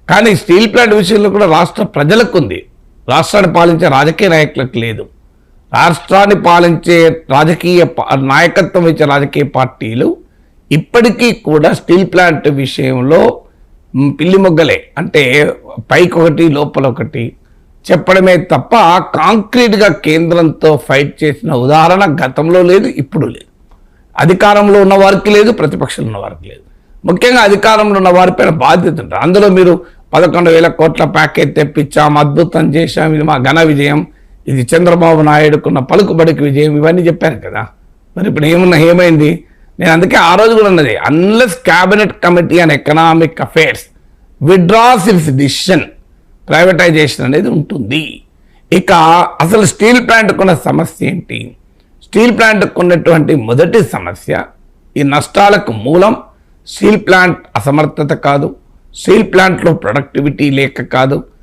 కానీ steel plant విషయంలో కూడా రాష్ట్ర ప్రజలకు ఉంది, రాష్ట్రాన్ని పాలించే రాజకీయ నాయకులకు లేదు. రాష్ట్రాన్ని పాలించే నాయకత్వం ఇచ్చే రాజకీయ పార్టీలు ఇప్పటికీ కూడా స్టీల్ ప్లాంట్ విషయంలో పిల్లి మొగ్గలే, అంటే పైకి ఒకటి లోపల ఒకటి చెప్పడమే తప్ప కాంక్రీట్గా కేంద్రంతో ఫైట్ చేసిన ఉదాహరణ గతంలో లేదు, ఇప్పుడు లేదు. అధికారంలో ఉన్న వారికి లేదు, ప్రతిపక్షంలో ఉన్న వారికి లేదు. ముఖ్యంగా అధికారంలో ఉన్న వారిపైన బాధ్యత ఉంటుంది. అందులో మీరు 11,000 కోట్ల ప్యాకేజ్ తెప్పించాం, అద్భుతం చేశాం, ఇది మా ఘన విజయం, ఇది చంద్రబాబు నాయుడుకున్న పలుకుబడికి విజయం, ఇవన్నీ చెప్పారు కదా. మరి ఇప్పుడు ఏమైంది? నేను అందుకే ఆ రోజు కూడా ఉన్నది, unless cabinet committee on economic affairs withdraws its decision, privatisation అనేది ఉంటుంది. ఇక అసలు స్టీల్ ప్లాంట్కు ఉన్న సమస్య ఏంటి? స్టీల్ ప్లాంట్కు ఉన్నటువంటి మొదటి సమస్య, ఈ నష్టాలకు మూలం స్టీల్ ప్లాంట్ అసమర్థత కాదు, స్టీల్ ప్లాంట్లో ప్రొడక్టివిటీ లేక కాదు,